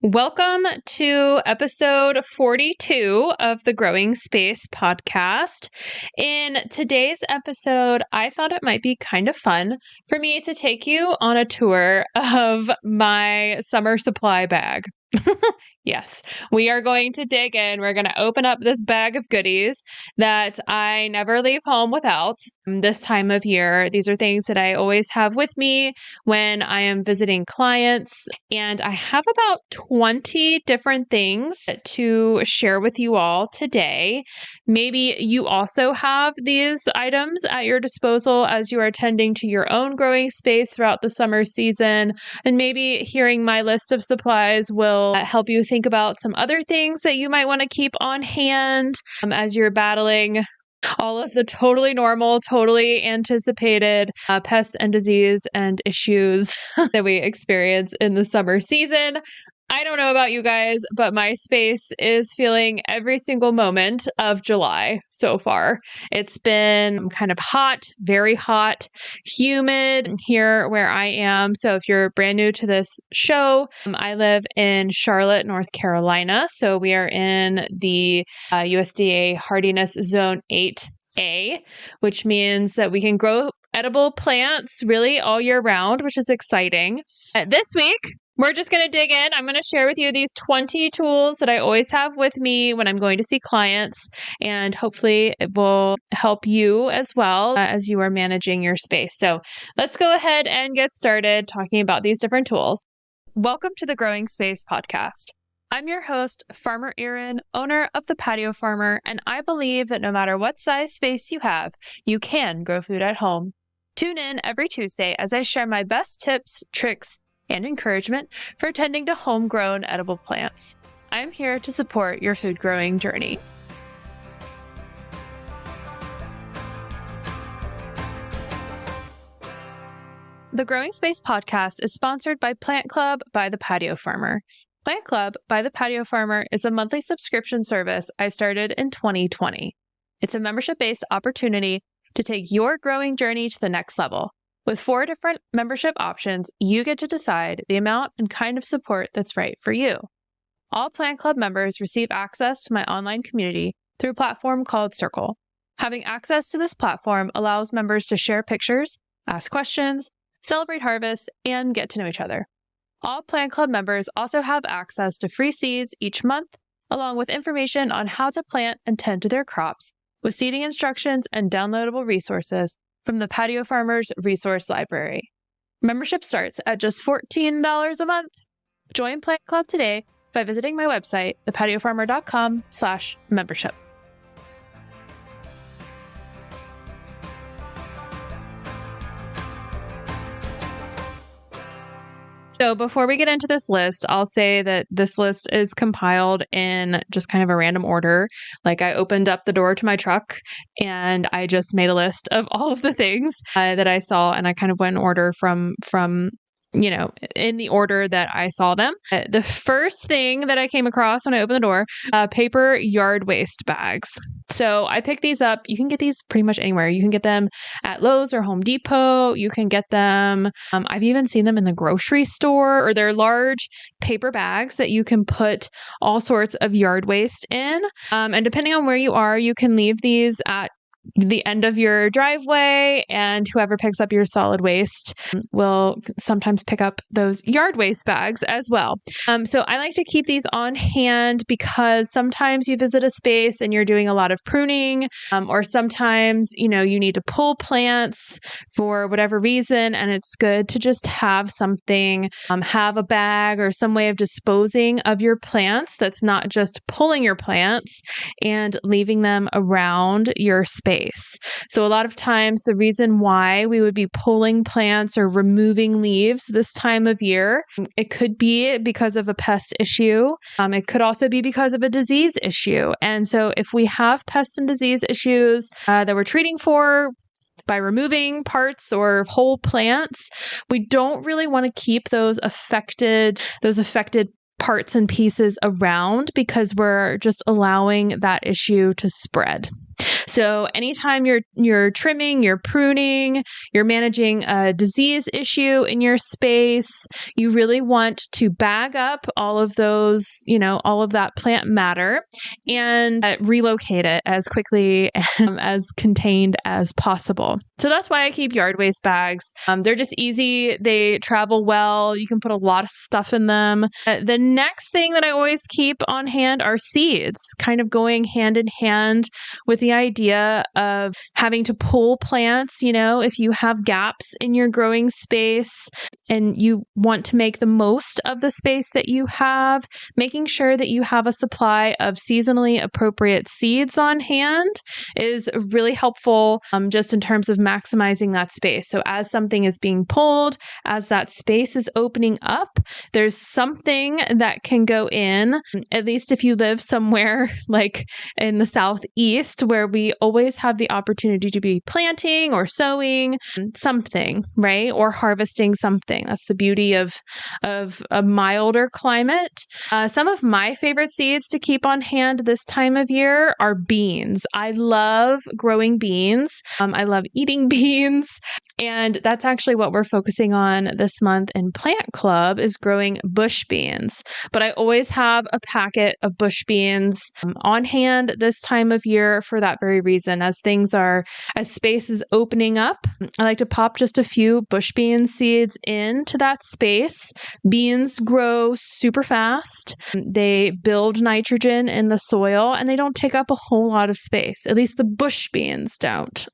Welcome to episode 42 of the Growing Space podcast. In today's episode, I thought it might be kind of fun for me to take you on a tour of my summer supply bag. Yes, we are going to dig in. We're going to open up this bag of goodies that I never leave home without this time of year. These are things that I always have with me when I am visiting clients. And I have about 20 different things to share with you all today. Maybe you also have these items at your disposal as you are tending to your own growing space throughout the summer season. And maybe hearing my list of supplies will help you think about some other things that you might want to keep on hand as you're battling all of the totally normal, totally anticipated pests and disease and issues that we experience in the summer season. I don't know about you guys, but my space is feeling every single moment of July so far. It's been kind of hot, very hot, humid here where I am. So if you're brand new to this show, I live in Charlotte, North Carolina. So we are in the USDA Hardiness Zone 8A, which means that we can grow edible plants really all year round, which is exciting. This week, we're just going to dig in. I'm going to share with you these 20 tools that I always have with me when I'm going to see clients, and hopefully it will help you as well as you are managing your space. So let's go ahead and get started talking about these different tools. Welcome to the Growing Space podcast. I'm your host, Farmer Erin, owner of the Patio Farmer, and I believe that no matter what size space you have, you can grow food at home. Tune in every Tuesday as I share my best tips, tricks, and encouragement for tending to homegrown edible plants. I'm here to support your food growing journey. The Growing Space podcast is sponsored by Plant Club by the Patio Farmer. Plant Club by the Patio Farmer is a monthly subscription service I started in 2020. It's a membership-based opportunity to take your growing journey to the next level. With 4 different membership options, you get to decide the amount and kind of support that's right for you. All Plant Club members receive access to my online community through a platform called Circle. Having access to this platform allows members to share pictures, ask questions, celebrate harvests, and get to know each other. All Plant Club members also have access to free seeds each month, along with information on how to plant and tend to their crops, with seeding instructions and downloadable resources from the Patio Farmers Resource Library. Membership starts at just $14 a month. Join Plant Club today by visiting my website, thepatiofarmer.com/membership. So before we get into this list, I'll say that this list is compiled in just kind of a random order. Like I opened up the door to my truck and I just made a list of all of the things that I saw, and I kind of went in order from in the order that I saw them. The first thing that I came across when I opened the door, paper yard waste bags. So I picked these up. You can get these pretty much anywhere. You can get them at Lowe's or Home Depot. You can get them. I've even seen them in the grocery store, or they're large paper bags that you can put all sorts of yard waste in. And depending on where you are, you can leave these at the end of your driveway, and whoever picks up your solid waste will sometimes pick up those yard waste bags as well. So I like to keep these on hand because sometimes you visit a space and you're doing a lot of pruning, or sometimes, you need to pull plants for whatever reason, and it's good to just have something, have a bag or some way of disposing of your plants that's not just pulling your plants and leaving them around your space. So a lot of times the reason why we would be pulling plants or removing leaves this time of year, it could be because of a pest issue. It could also be because of a disease issue. And so if we have pest and disease issues that we're treating for by removing parts or whole plants, we don't really want to keep those affected parts and pieces around, because we're just allowing that issue to spread. So anytime you're trimming, you're pruning, you're managing a disease issue in your space, you really want to bag up all of those, all of that plant matter and relocate it as quickly as contained as possible. So that's why I keep yard waste bags. They're just easy. They travel well. You can put a lot of stuff in them. The next thing that I always keep on hand are seeds, kind of going hand in hand with the idea of having to pull plants. If you have gaps in your growing space and you want to make the most of the space that you have, making sure that you have a supply of seasonally appropriate seeds on hand is really helpful, just in terms of maximizing that space. So as something is being pulled, as that space is opening up, there's something that can go in, at least if you live somewhere like in the Southeast, where we always have the opportunity to be planting or sowing something, right? Or harvesting something. That's the beauty of a milder climate. Some of my favorite seeds to keep on hand this time of year are beans. I love growing beans. I love eating beans. And that's actually what we're focusing on this month in Plant Club, is growing bush beans. But I always have a packet of bush beans on hand this time of year for that very reason. As space is opening up, I like to pop just a few bush bean seeds into that space. Beans grow super fast. They build nitrogen in the soil and they don't take up a whole lot of space. At least the bush beans don't.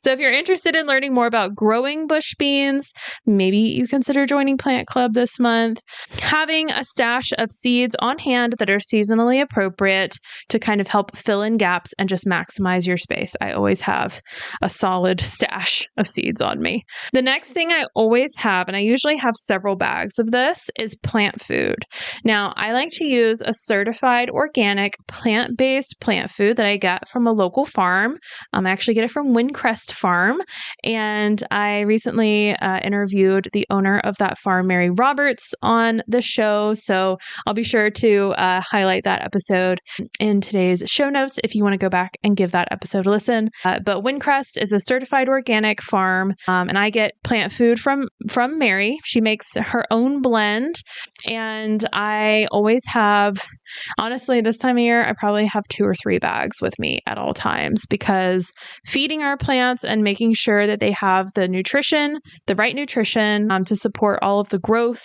So if you're interested in learning more about growing bush beans, maybe you consider joining Plant Club this month. Having a stash of seeds on hand that are seasonally appropriate to kind of help fill in gaps and just maximize your space. I always have a solid stash of seeds on me. The next thing I always have, and I usually have several bags of this, is plant food. Now, I like to use a certified organic plant-based plant food that I get from a local farm. I actually get it from Windcrest Farm. And I recently interviewed the owner of that farm, Mary Roberts, on the show. So I'll be sure to highlight that episode in today's show notes if you want to go back and give that episode a listen. But Windcrest is a certified organic farm, and I get plant food from Mary. She makes her own blend, and I always have, honestly, this time of year, I probably have 2 or 3 bags with me at all times, because feeding our plants and making sure that they have the right nutrition to support all of the growth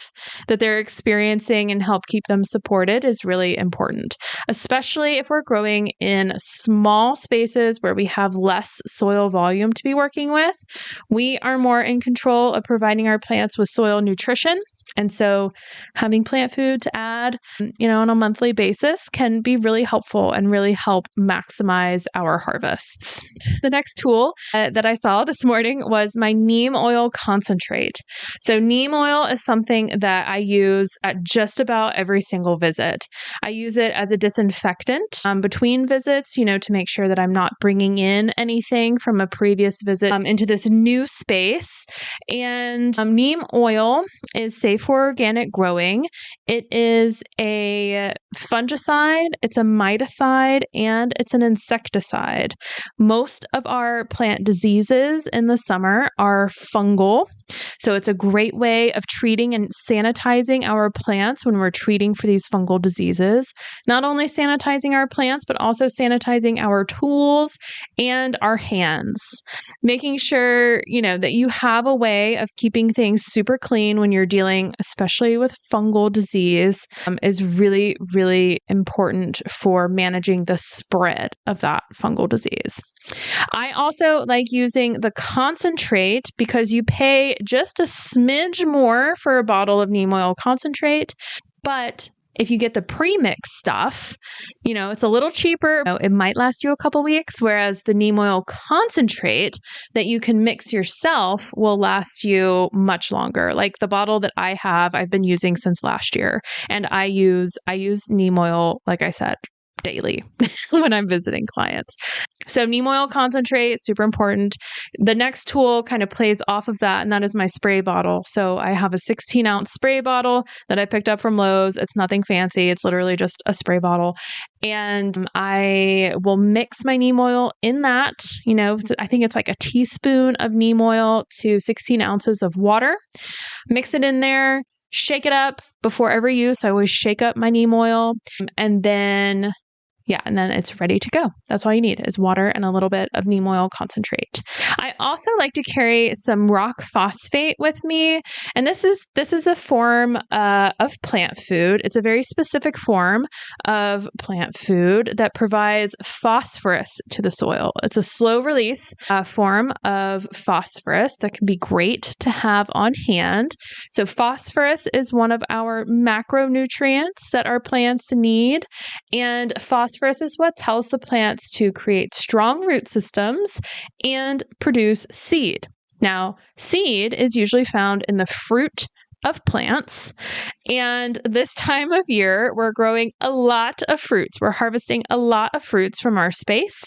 that they're experiencing and help keep them supported is really important, especially if we're growing in small spaces where we have less soil volume to be working with. We are more in control of providing our plants with soil nutrition. And so having plant food to add, on a monthly basis can be really helpful and really help maximize our harvests. The next tool that I saw this morning was my neem oil concentrate. So neem oil is something that I use at just about every single visit. I use it as a disinfectant between visits, to make sure that I'm not bringing in anything from a previous visit into this new space. And neem oil is safe for organic growing. It is a fungicide, it's a miticide, and it's an insecticide. Most of our plant diseases in the summer are fungal. So it's a great way of treating and sanitizing our plants when we're treating for these fungal diseases. Not only sanitizing our plants, but also sanitizing our tools and our hands. Making sure, that you have a way of keeping things super clean when you're dealing, especially with fungal disease, is really, really important for managing the spread of that fungal disease. I also like using the concentrate because you pay just a smidge more for a bottle of neem oil concentrate, but if you get the pre-mix stuff, it's a little cheaper. It might last you a couple weeks, whereas the neem oil concentrate that you can mix yourself will last you much longer. Like the bottle that I have, I've been using since last year, and I use neem oil, like I said, daily when I'm visiting clients. So neem oil concentrate, super important. The next tool kind of plays off of that, and that is my spray bottle. So I have a 16-ounce spray bottle that I picked up from Lowe's. It's nothing fancy. It's literally just a spray bottle. And I will mix my neem oil in that. I think it's like a teaspoon of neem oil to 16 ounces of water. Mix it in there, shake it up before every use. I always shake up my neem oil, and then it's ready to go. That's all you need is water and a little bit of neem oil concentrate. I also like to carry some rock phosphate with me. And this is a form of plant food. It's a very specific form of plant food that provides phosphorus to the soil. It's a slow release form of phosphorus that can be great to have on hand. So phosphorus is one of our macronutrients that our plants need. And phosphorus is what tells the plants to create strong root systems and produce seed. Now, seed is usually found in the fruit of plants. And this time of year, we're growing a lot of fruits. We're harvesting a lot of fruits from our space.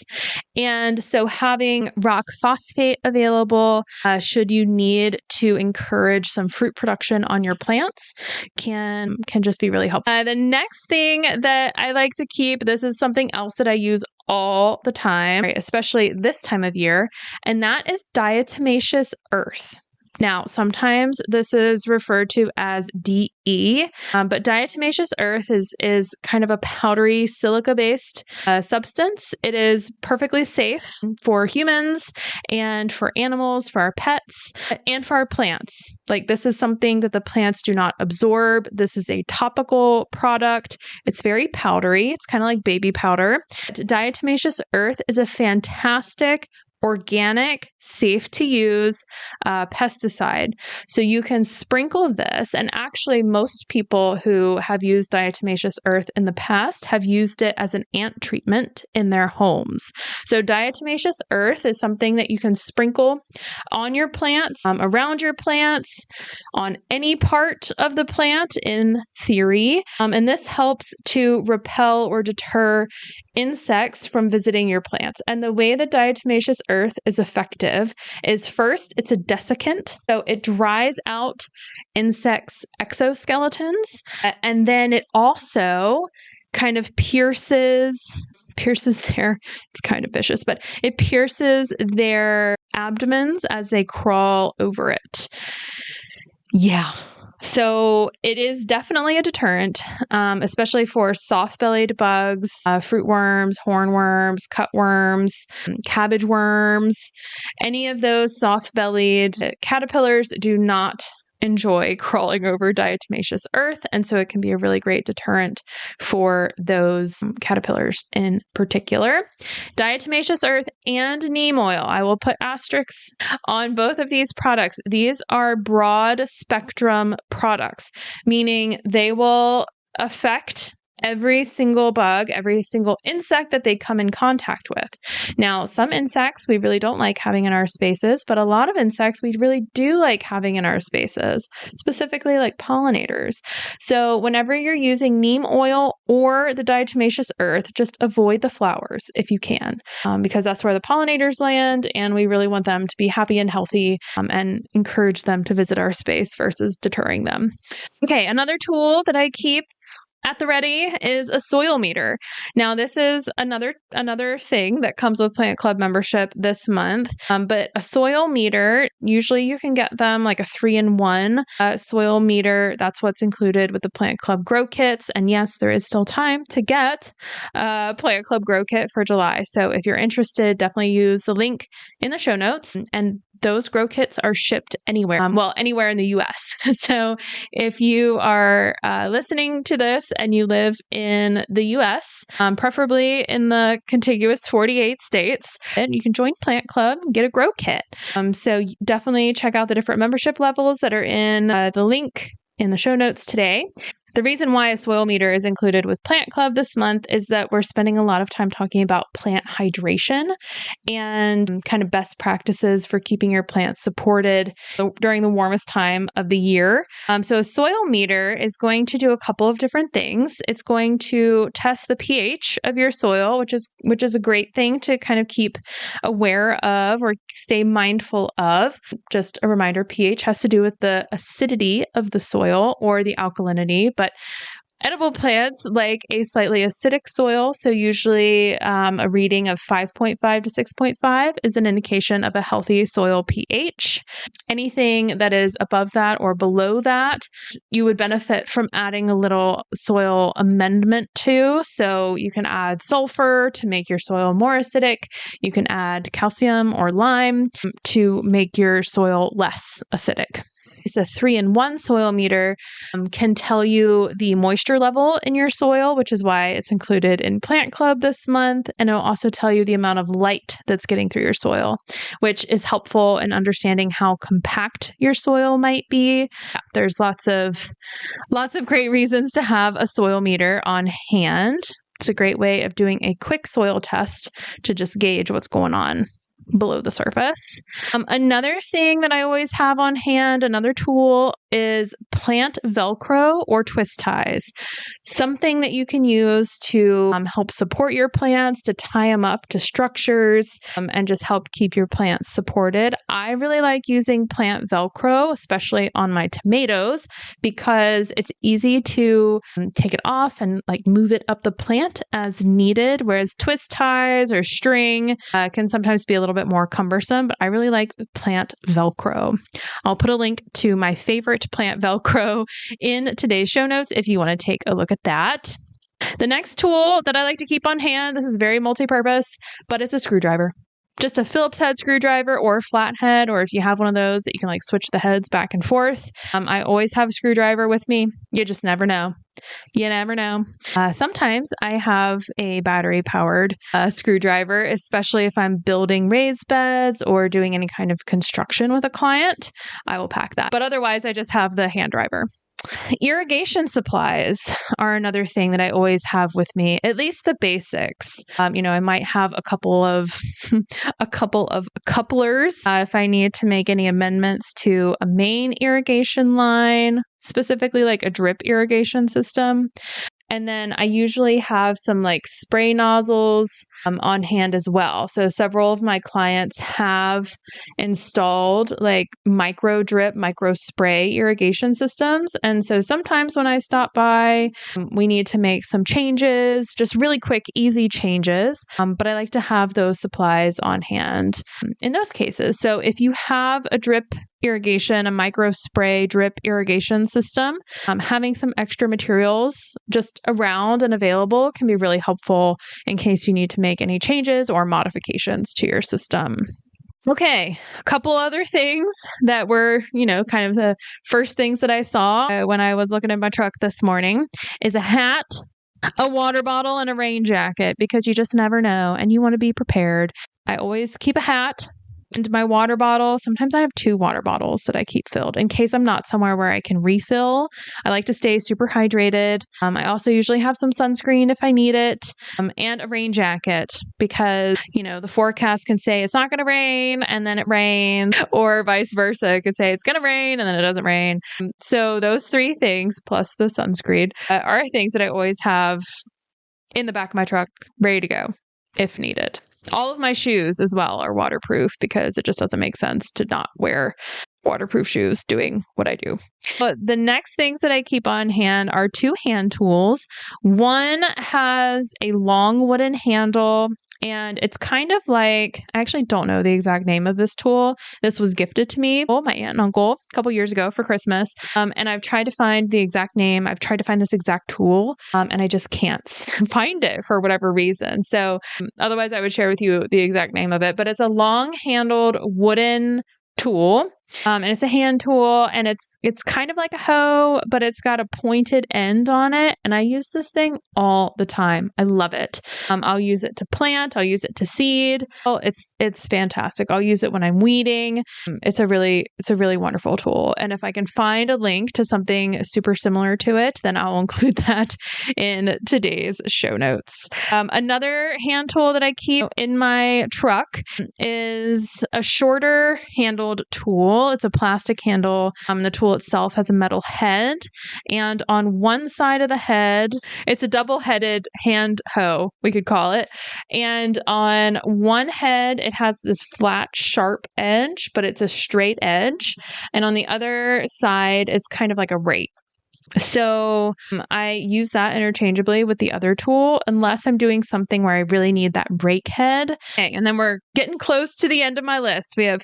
And so having rock phosphate available, should you need to encourage some fruit production on your plants, can just be really helpful. The next thing that I like to keep, this is something else that I use all the time, right, especially this time of year, and that is diatomaceous earth. Now, sometimes this is referred to as DE, but diatomaceous earth is kind of a powdery silica-based substance. It is perfectly safe for humans and for animals, for our pets, and for our plants. Like, this is something that the plants do not absorb. This is a topical product. It's very powdery. It's kind of like baby powder. Diatomaceous earth is a fantastic organic, safe to use pesticide. So you can sprinkle this, and actually most people who have used diatomaceous earth in the past have used it as an ant treatment in their homes. So diatomaceous earth is something that you can sprinkle on your plants, around your plants, on any part of the plant in theory. And this helps to repel or deter insects from visiting your plants. And the way that diatomaceous earth is effective is, first, it's a desiccant. So it dries out insects' exoskeletons. And then it also kind of pierces their, it's kind of vicious, but it pierces their abdomens as they crawl over it. Yeah. So it is definitely a deterrent, especially for soft-bellied bugs, fruit worms, hornworms, cutworms, cabbage worms. Any of those soft-bellied caterpillars do not enjoy crawling over diatomaceous earth, and so it can be a really great deterrent for those caterpillars in particular. Diatomaceous earth and neem oil. I will put asterisks on both of these products. These are broad spectrum products, meaning they will affect every single bug, every single insect that they come in contact with. Now, some insects we really don't like having in our spaces, but a lot of insects we really do like having in our spaces, specifically like pollinators. So whenever you're using neem oil or the diatomaceous earth, just avoid the flowers if you can, because that's where the pollinators land, and we really want them to be happy and healthy, and encourage them to visit our space versus deterring them. Okay, another tool that I keep at the ready is a soil meter. Now, this is another thing that comes with Plant Club membership this month. But a soil meter, usually you can get them like a 3-in-1 soil meter. That's what's included with the Plant Club Grow Kits. And yes, there is still time to get a Plant Club Grow Kit for July. So if you're interested, definitely use the link in the show notes. And those grow kits are shipped anywhere, anywhere in the US. So if you are listening to this and you live in the US, preferably in the contiguous 48 states, then you can join Plant Club and get a grow kit. So definitely check out the different membership levels that are in the link in the show notes today. The reason why a soil meter is included with Plant Club this month is that we're spending a lot of time talking about plant hydration and kind of best practices for keeping your plants supported during the warmest time of the year. So a soil meter is going to do a couple of different things. It's going to test the pH of your soil, which is a great thing to kind of keep aware of or stay mindful of. Just a reminder, pH has to do with the acidity of the soil or the alkalinity, but edible plants like a slightly acidic soil, so usually a reading of 5.5 to 6.5 is an indication of a healthy soil pH. Anything that is above that or below that, you would benefit from adding a little soil amendment to. So you can add sulfur to make your soil more acidic. You can add calcium or lime to make your soil less acidic. It's a 3-in-1 soil meter, can tell you the moisture level in your soil, which is why it's included in Plant Club this month. And it'll also tell you the amount of light that's getting through your soil, which is helpful in understanding how compact your soil might be. There's lots of great reasons to have a soil meter on hand. It's a great way of doing a quick soil test to just gauge what's going on below the surface. Another thing that I always have on hand, another tool, is plant Velcro or twist ties. Something that you can use to help support your plants, to tie them up to structures, and just help keep your plants supported. I really like using plant Velcro, especially on my tomatoes, because it's easy to take it off and like move it up the plant as needed, whereas twist ties or string can sometimes be a little bit more cumbersome, but I really like the plant Velcro. I'll put a link to my favorite plant Velcro in today's show notes if you want to take a look at that. The next tool that I like to keep on hand, this is very multi-purpose, but it's a screwdriver. Just a Phillips head screwdriver or a flathead, or if you have one of those that you can like switch the heads back and forth. I always have a screwdriver with me. You just never know. You never know. Sometimes I have a battery-powered screwdriver, especially if I'm building raised beds or doing any kind of construction with a client. I will pack that. But otherwise, I just have the hand driver. Irrigation supplies are another thing that I always have with me, at least the basics. I might have a couple of couplers if I need to make any amendments to a main irrigation line, specifically like a drip irrigation system. And then I usually have some like spray nozzles on hand as well. So several of my clients have installed like micro drip, micro spray irrigation systems. And so sometimes when I stop by, we need to make some changes, just really quick, easy changes. But I like to have those supplies on hand in those cases. So if you have a drip irrigation, a micro spray drip irrigation system, having some extra materials just around and available can be really helpful in case you need to make any changes or modifications to your system. Okay, a couple other things that were, kind of the first things that I saw when I was looking at my truck this morning is a hat, a water bottle, and a rain jacket, because you just never know and you want to be prepared. I always keep a hat and my water bottle. Sometimes I have 2 water bottles that I keep filled in case I'm not somewhere where I can refill. I like to stay super hydrated. I also usually have some sunscreen if I need it, and a rain jacket because, the forecast can say it's not going to rain and then it rains, or vice versa. It could say it's going to rain and then it doesn't rain. So those 3 things plus the sunscreen are things that I always have in the back of my truck ready to go if needed. All of my shoes as well are waterproof because it just doesn't make sense to not wear waterproof shoes doing what I do. But the next things that I keep on hand are 2 hand tools. One has a long wooden handle, and it's kind of like, I actually don't know the exact name of this tool. This was gifted to me by my aunt and uncle a couple years ago for Christmas. And I've tried to find the exact name. I've tried to find this exact tool, and I just can't find it for whatever reason. So otherwise I would share with you the exact name of it, but it's a long handled wooden tool. And it's a hand tool, and it's kind of like a hoe, but it's got a pointed end on it. And I use this thing all the time. I love it. I'll use it to plant. I'll use it to seed. Oh, it's fantastic. I'll use it when I'm weeding. It's a really wonderful tool. And if I can find a link to something super similar to it, then I'll include that in today's show notes. Another hand tool that I keep in my truck is a shorter handled tool. It's a plastic handle. The tool itself has a metal head, and on one side of the head, it's a double-headed hand hoe, we could call it. And on one head, it has this flat, sharp edge, but it's a straight edge. And on the other side is kind of like a rake. So I use that interchangeably with the other tool unless I'm doing something where I really need that rake head. Okay, and then we're getting close to the end of my list. We have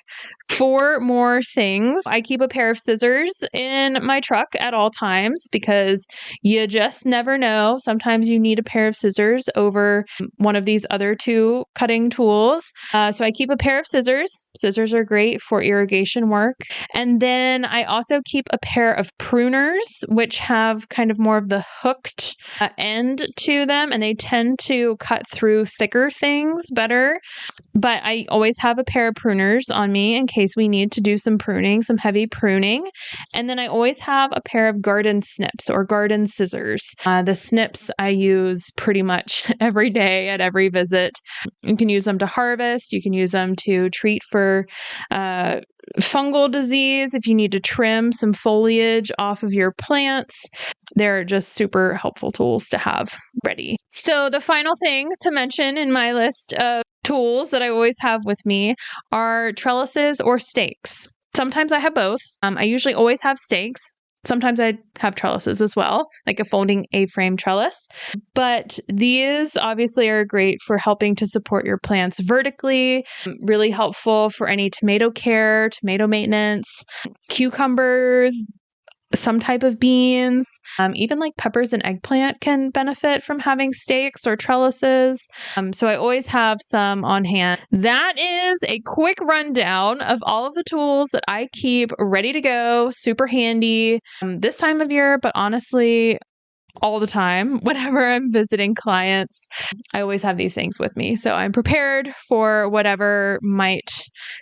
4 more things. I keep a pair of scissors in my truck at all times because you just never know. Sometimes you need a pair of scissors over one of these other 2 cutting tools. So I keep a pair of scissors. Scissors are great for irrigation work. And then I also keep a pair of pruners, which have kind of more of the hooked end to them, and they tend to cut through thicker things better. But I always have a pair of pruners on me in case we need to do some pruning, some heavy pruning. And then I always have a pair of garden snips or garden scissors. The snips I use pretty much every day at every visit. You can use them to harvest. You can use them to treat for fungal disease. If you need to trim some foliage off of your plants, they're just super helpful tools to have ready. So the final thing to mention in my list of tools that I always have with me are trellises or stakes. Sometimes I have both. I usually always have stakes. Sometimes I have trellises as well, like a folding A-frame trellis. But these obviously are great for helping to support your plants vertically, really helpful for any tomato care, tomato maintenance, cucumbers, some type of beans, even like peppers and eggplant can benefit from having stakes or trellises. So I always have some on hand. That is a quick rundown of all of the tools that I keep ready to go, super handy this time of year, but honestly, all the time. Whenever I'm visiting clients, I always have these things with me. So I'm prepared for whatever might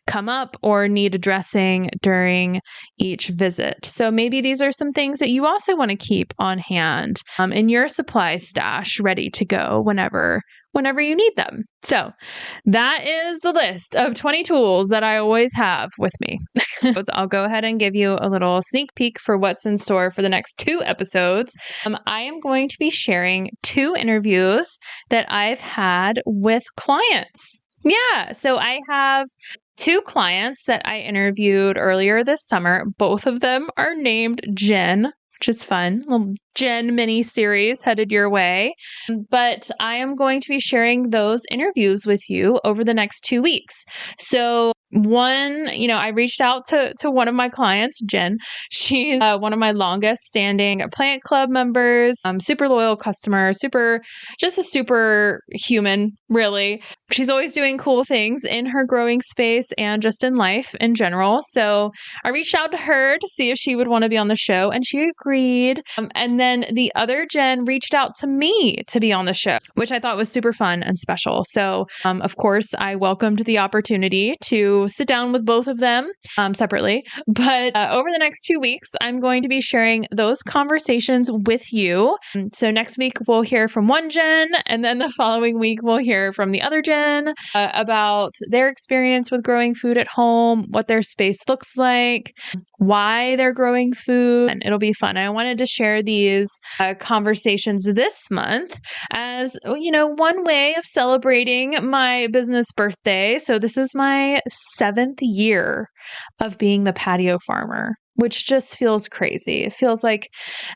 come up or need addressing during each visit. So maybe these are some things that you also want to keep on hand in your supply stash, ready to go whenever you need them. So that is the list of 20 tools that I always have with me. I'll go ahead and give you a little sneak peek for what's in store for the next 2 episodes. I am going to be sharing 2 interviews that I've had with clients. Yeah, so I have 2 clients that I interviewed earlier this summer. Both of them are named Jen, which is fun. A little Jen mini series headed your way. But I am going to be sharing those interviews with you over the next 2 weeks. So one, I reached out to one of my clients, Jen. She's one of my longest standing plant club members, super loyal customer, just a super human, really. She's always doing cool things in her growing space and just in life in general. So I reached out to her to see if she would want to be on the show, and she agreed. And then the other Jen reached out to me to be on the show, which I thought was super fun and special. So, of course, I welcomed the opportunity to sit down with both of them separately. But over the next 2 weeks, I'm going to be sharing those conversations with you. So next week, we'll hear from one Jen, and then the following week, we'll hear from the other Jen about their experience with growing food at home, what their space looks like, why they're growing food, and it'll be fun. I wanted to share these conversations this month as, one way of celebrating my business birthday. So this is my 7th year of being the patio farmer, which just feels crazy. It feels like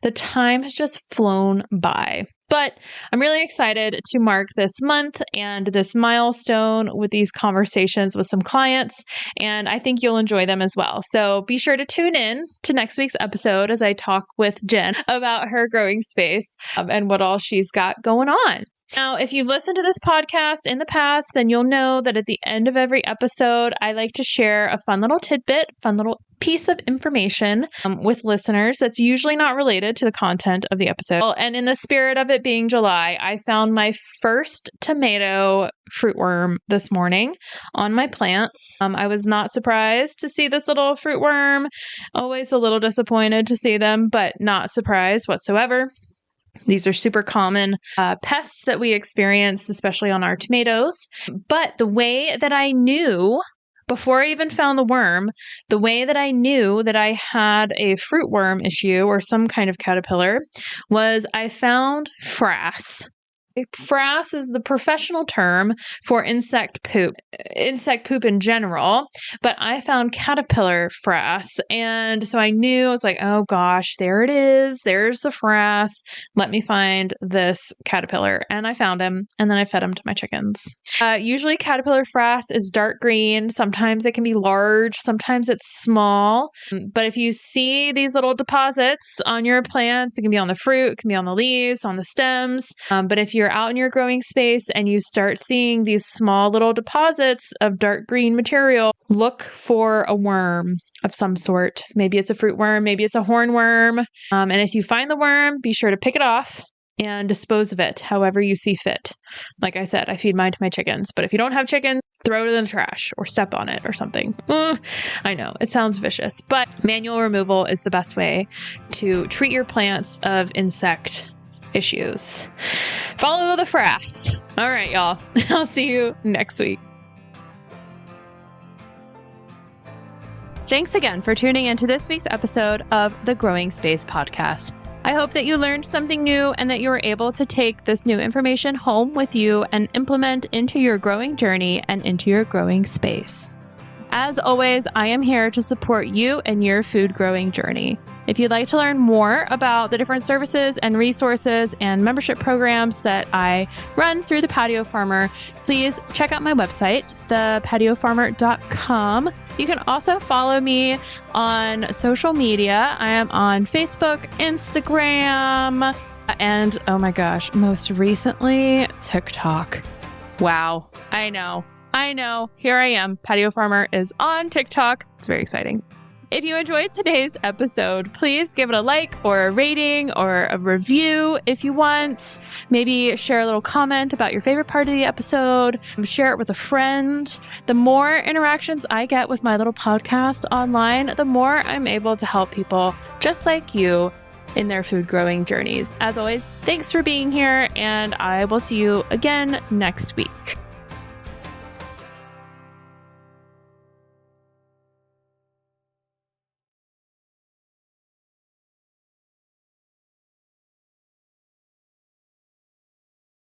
the time has just flown by. But I'm really excited to mark this month and this milestone with these conversations with some clients, and I think you'll enjoy them as well. So be sure to tune in to next week's episode as I talk with Jen about her growing space and what all she's got going on. Now, if you've listened to this podcast in the past, then you'll know that at the end of every episode, I like to share a fun little tidbit, fun little piece of information with listeners that's usually not related to the content of the episode. And in the spirit of it being July, I found my first tomato fruitworm this morning on my plants. I was not surprised to see this little fruitworm. Always a little disappointed to see them, but not surprised whatsoever. These are super common pests that we experience, especially on our tomatoes. But the way that I knew, before I even found the worm, the way that I knew that I had a fruitworm issue or some kind of caterpillar was I found frass. Frass is the professional term for insect poop in general, but I found caterpillar frass. And so I knew, I was like, oh gosh, there it is. There's the frass. Let me find this caterpillar. And I found him, and then I fed him to my chickens. Usually caterpillar frass is dark green. Sometimes it can be large. Sometimes it's small. But if you see these little deposits on your plants, it can be on the fruit, it can be on the leaves, on the stems. But if you're out in your growing space and you start seeing these small little deposits of dark green material, look for a worm of some sort. Maybe it's a fruit worm, maybe it's a hornworm. And if you find the worm, be sure to pick it off and dispose of it however you see fit. Like I said, I feed mine to my chickens, but if you don't have chickens, throw it in the trash or step on it or something. I know it sounds vicious, but manual removal is the best way to treat your plants of insect issues. Follow the frass. All right, y'all. I'll see you next week. Thanks again for tuning into this week's episode of the Growing Space Podcast. I hope that you learned something new and that you were able to take this new information home with you and implement into your growing journey and into your growing space. As always, I am here to support you and your food growing journey. If you'd like to learn more about the different services and resources and membership programs that I run through the Patio Farmer, please check out my website, thepatiofarmer.com. You can also follow me on social media. I am on Facebook, Instagram, and oh my gosh, most recently, TikTok. Wow. I know. Here I am. Patio Farmer is on TikTok. It's very exciting. If you enjoyed today's episode, please give it a like or a rating or a review if you want. Maybe share a little comment about your favorite part of the episode. Share it with a friend. The more interactions I get with my little podcast online, the more I'm able to help people just like you in their food growing journeys. As always, thanks for being here, and I will see you again next week.